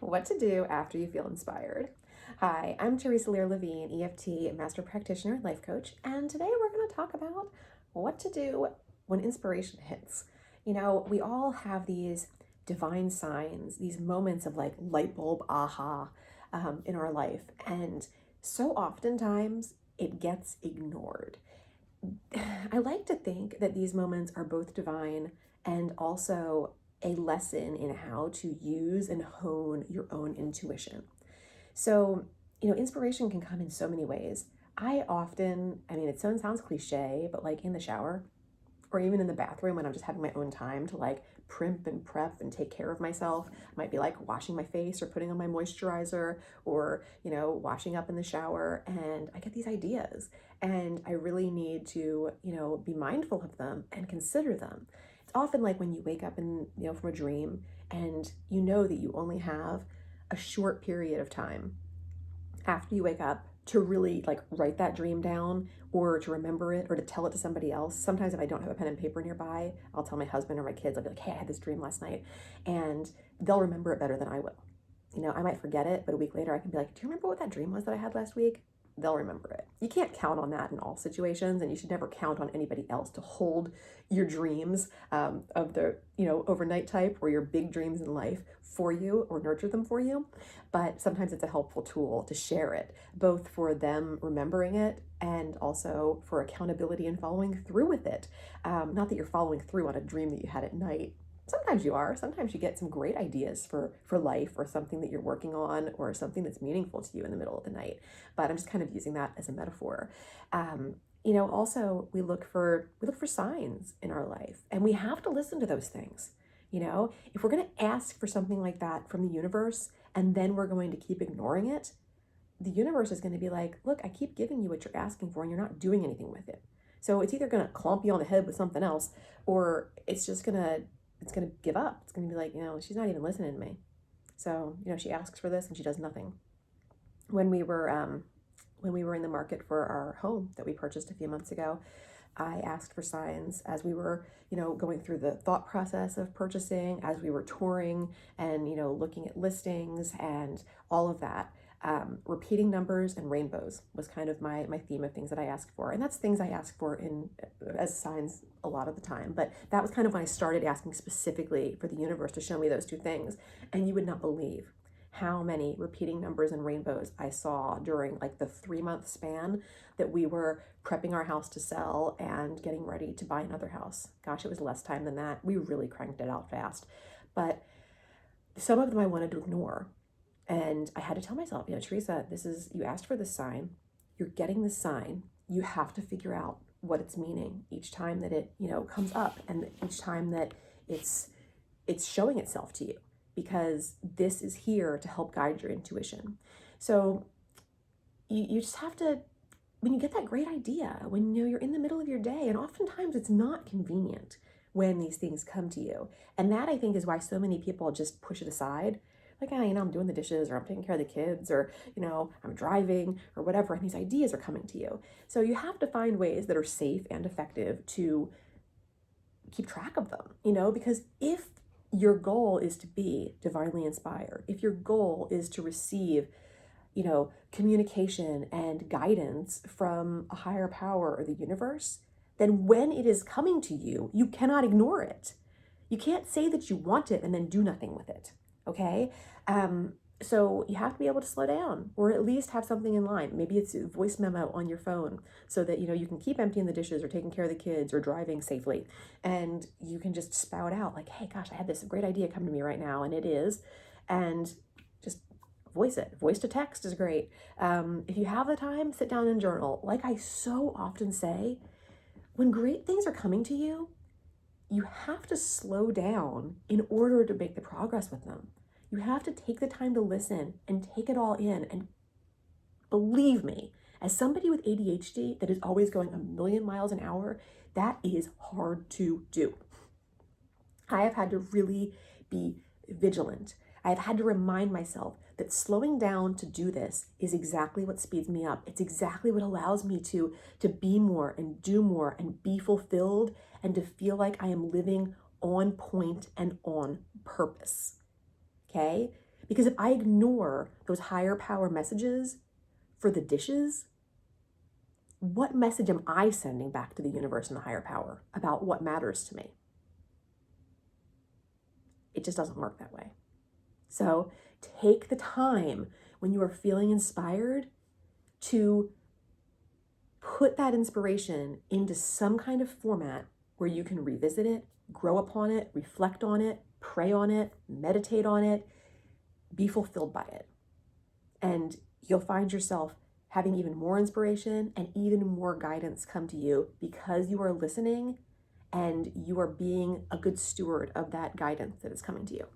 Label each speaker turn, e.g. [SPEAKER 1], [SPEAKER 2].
[SPEAKER 1] What to do after you feel inspired. Hi, I'm Theresa Lear Levine, EFT Master Practitioner, Life Coach, and today we're going to talk about what to do when inspiration hits. You know, we all have these divine signs, these moments of like light bulb aha in our life, and so oftentimes it gets ignored. I like to think that these moments are both divine and also a lesson in how to use and hone your own intuition. So, inspiration can come in so many ways. It sounds cliche, but like in the shower or even in the bathroom when I'm just having my own time to like primp and prep and take care of myself. Might be like washing my face or putting on my moisturizer or, washing up in the shower. And I get these ideas and I really need to, be mindful of them and consider them. It's often like when you wake up from a dream and you know that you only have a short period of time after you wake up to really like write that dream down or to remember it or to tell it to somebody else. Sometimes if I don't have a pen and paper nearby, I'll tell my husband or my kids, I'll be like, hey, I had this dream last night, and they'll remember it better than I will. I might forget it, but a week later I can be like, do you remember what that dream was that I had last week? They'll remember it. You can't count on that in all situations, and you should never count on anybody else to hold your dreams of the overnight type or your big dreams in life for you or nurture them for you. But sometimes it's a helpful tool to share it, both for them remembering it and also for accountability and following through with it. Not that you're following through on a dream that you had at night. Sometimes you are. Sometimes you get some great ideas for life or something that you're working on or something that's meaningful to you in the middle of the night. But I'm just kind of using that as a metaphor. Also we look for signs in our life, and we have to listen to those things. If we're going to ask for something like that from the universe and then we're going to keep ignoring it, the universe is going to be like, look, I keep giving you what you're asking for and you're not doing anything with it. So it's either going to clomp you on the head with something else, or it's going to give up. It's going to be like, she's not even listening to me. So, she asks for this and she does nothing. When we were in the market for our home that we purchased a few months ago, I asked for signs as we were, going through the thought process of purchasing, as we were touring and, looking at listings and all of that. Repeating numbers and rainbows was kind of my theme of things that I asked for. And that's things I ask for as signs a lot of the time. But that was kind of when I started asking specifically for the universe to show me those two things. And you would not believe how many repeating numbers and rainbows I saw during like the 3-month span that we were prepping our house to sell and getting ready to buy another house. Gosh, it was less time than that. We really cranked it out fast. But some of them I wanted to ignore. And I had to tell myself, Theresa, you asked for this sign, you're getting this sign, you have to figure out what it's meaning each time that it, comes up, and each time that it's showing itself to you, because this is here to help guide your intuition. So you just have to, when you get that great idea, when you're in the middle of your day, and oftentimes it's not convenient when these things come to you. And that, I think, is why so many people just push it aside. Like, I'm doing the dishes, or I'm taking care of the kids, or, I'm driving, or whatever, and these ideas are coming to you. So you have to find ways that are safe and effective to keep track of them, because if your goal is to be divinely inspired, if your goal is to receive, communication and guidance from a higher power or the universe, then when it is coming to you, you cannot ignore it. You can't say that you want it and then do nothing with it. Okay. So you have to be able to slow down, or at least have something in line. Maybe it's a voice memo on your phone so that, you can keep emptying the dishes or taking care of the kids or driving safely. And you can just spout out like, hey, gosh, I had this great idea come to me right now. And it is, and just voice it. Voice to text is great. If you have the time, sit down and journal. Like I so often say, when great things are coming to you, you have to slow down in order to make the progress with them. You have to take the time to listen and take it all in. And believe me, as somebody with ADHD that is always going a million miles an hour, that is hard to do. I have had to really be vigilant. I've had to remind myself that slowing down to do this is exactly what speeds me up. It's exactly what allows me to be more and do more and be fulfilled and to feel like I am living on point and on purpose. Okay? Because if I ignore those higher power messages for the dishes, what message am I sending back to the universe and the higher power about what matters to me? It just doesn't work that way. So take the time when you are feeling inspired to put that inspiration into some kind of format where you can revisit it, grow upon it, reflect on it, pray on it, meditate on it, be fulfilled by it. And you'll find yourself having even more inspiration and even more guidance come to you because you are listening and you are being a good steward of that guidance that is coming to you.